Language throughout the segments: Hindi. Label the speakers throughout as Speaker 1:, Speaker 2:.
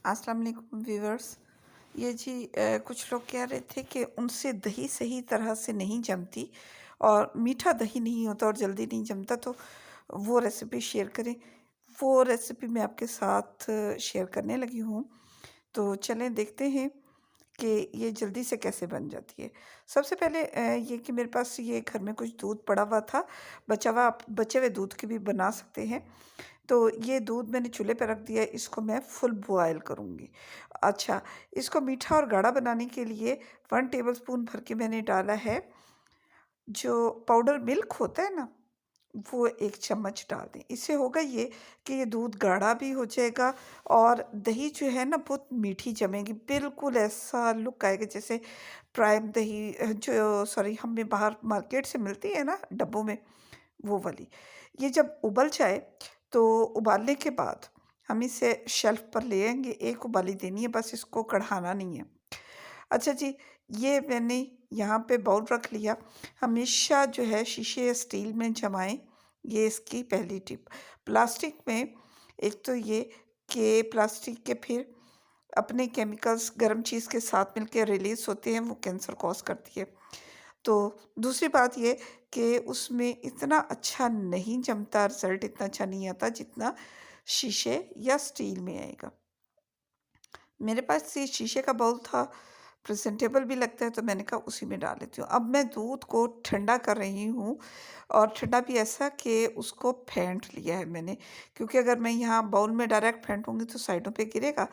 Speaker 1: अस्सलाम वालेकुम व्यूअर्स। ये जी कुछ लोग कह रहे थे कि उनसे दही सही तरह से नहीं जमती और मीठा दही नहीं होता और जल्दी नहीं जमता, तो वो रेसिपी शेयर करें। वो रेसिपी मैं आपके साथ शेयर करने लगी हूँ। तो चलें देखते हैं कि ये जल्दी से कैसे बन जाती है। सबसे पहले ये कि मेरे पास ये घर में कुछ दूध पड़ा हुआ था, बचा हुआ। आप बचे हुए दूध की भी बना सकते हैं। तो ये दूध मैंने चूल्हे पे रख दिया, इसको मैं फुल बॉयल करूँगी। अच्छा, इसको मीठा और गाढ़ा बनाने के लिए 1 टेबलस्पून भर के मैंने डाला है जो पाउडर मिल्क होता है ना, वो 1 चम्मच डाल दें। इससे होगा ये कि ये दूध गाढ़ा भी हो जाएगा और दही जो है ना बहुत मीठी जमेगी। बिल्कुल ऐसा लुक आएगा जैसे प्राइम दही जो सॉरी हमें बाहर मार्केट से मिलती है ना डब्बों में, वो वाली। ये जब उबल जाए तो उबालने के बाद हम इसे शेल्फ पर ले आएँगे। 1 उबाली देनी है बस, इसको कढ़ाना नहीं है। अच्छा जी, ये मैंने यहाँ पे बाउल रख लिया। हमेशा जो है शीशे या स्टील में जमाएँ, ये इसकी पहली टिप। प्लास्टिक में एक तो ये कि प्लास्टिक के फिर अपने केमिकल्स गर्म चीज़ के साथ मिलके रिलीज़ होते हैं, वो कैंसर कॉज़ करती है। तो दूसरी बात ये कि उसमें इतना अच्छा नहीं जमता, रिज़ल्ट इतना अच्छा नहीं आता जितना शीशे या स्टील में आएगा। मेरे पास ये शीशे का बाउल था, प्रेज़ेंटेबल भी लगता है, तो मैंने कहा उसी में डाल लेती हूँ। अब मैं दूध को ठंडा कर रही हूँ और ठंडा भी ऐसा कि उसको फेंट लिया है मैंने, क्योंकि अगर मैं यहाँ बाउल में डायरेक्ट फेंटूँगी तो साइडों पे गिरेगा।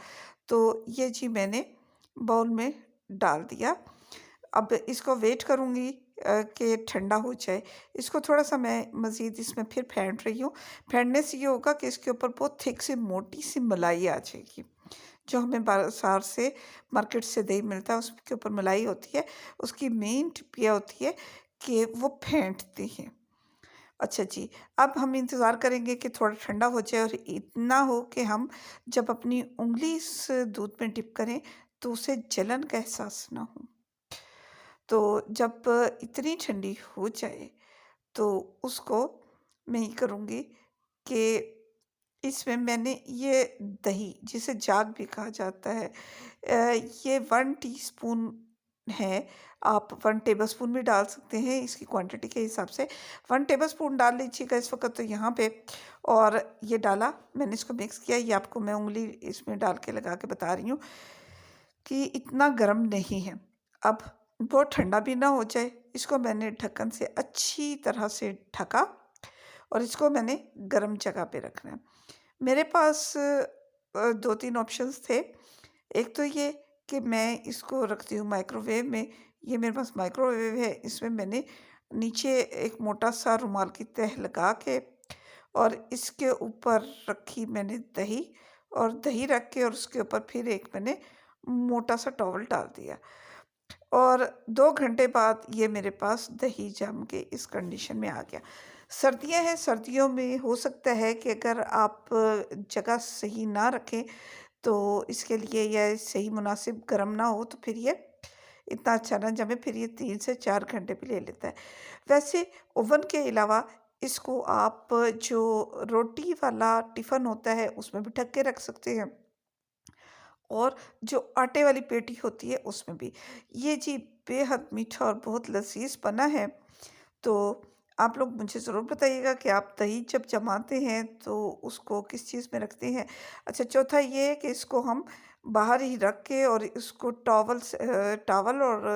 Speaker 1: तो ये जी मैंने बाउल में डाल दिया। अब इसको वेट करूँगी कि ठंडा हो जाए। इसको थोड़ा-सा मैं मज़ीद इसमें फिर फेंट रही हूँ। फेंटने से ये होगा कि इसके ऊपर बहुत थिक सी मोटी सी मलाई आ जाएगी। जो हमें बाज़ार से मार्केट से दही मिलता है उसके ऊपर मलाई होती है। उसकी मेन टिप ये होती है कि वो फेंटते हैं। अच्छा जी, अब हम इंतज़ार करेंगे कि थोड़ा ठंडा हो जाए और इतना हो कि हम जब अपनी उँगली इस दूध में डिप करें तो उसे जलन का एहसास ना हो। तो जब इतनी ठंडी हो जाए तो उसको मैं ये करूँगी कि इसमें मैंने ये दही जिसे जाग भी कहा जाता है, ये 1 टीस्पून है। आप 1 टेबलस्पून भी डाल सकते हैं इसकी क्वांटिटी के हिसाब से। 1 टेबलस्पून डाल लीजिएगा इस वक़्त तो यहाँ पे। और ये डाला, मैंने इसको मिक्स किया। ये आपको मैं उँगली इसमें डाल के लगा के बता रही हूँ कि इतना गर्म नहीं है। अब बहुत ठंडा भी ना हो जाए, इसको मैंने ढक्कन से अच्छी तरह से ढका और इसको मैंने गर्म जगह पे रखना है। मेरे पास 2-3 ऑप्शंस थे। एक तो ये कि मैं इसको रखती हूँ माइक्रोवेव में। ये मेरे पास माइक्रोवेव है, इसमें मैंने नीचे एक मोटा-सा रुमाल की तह लगा के और इसके ऊपर रखी मैंने दही, और दही रख के और उसके ऊपर फिर एक मैंने मोटा-सा टॉवल डाल दिया। और 2 घंटे बाद ये मेरे पास दही जम के इस कंडीशन में आ गया। सर्दियाँ हैं, सर्दियों में हो सकता है कि अगर आप जगह सही ना रखें तो इसके लिए या सही मुनासिब गर्म ना हो तो फिर ये इतना अच्छा ना जमे, फिर ये 3 से 4 घंटे भी ले लेता है। वैसे ओवन के अलावा इसको आप जो रोटी वाला टिफ़िन होता है उसमें भी ढक के रख सकते हैं और जो आटे वाली पेटी होती है उसमें भी। ये जी बेहद मीठा और बहुत लज़ीज़ बना है। तो आप लोग मुझे ज़रूर बताइएगा कि आप दही जब जमाते हैं तो उसको किस चीज़ में रखते हैं। अच्छा, चौथा ये है कि इसको हम बाहर ही रख के और इसको टॉवल और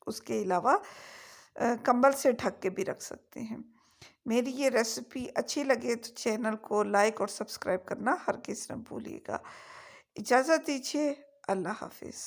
Speaker 1: उसके अलावा कंबल से ढक के भी रख सकते हैं। मेरी ये रेसिपी अच्छी लगे तो चैनल को लाइक और सब्सक्राइब करना हरगिज़ ना भूलिएगा। इजाज़त दीजिए। अल्लाह हाफ़िज़।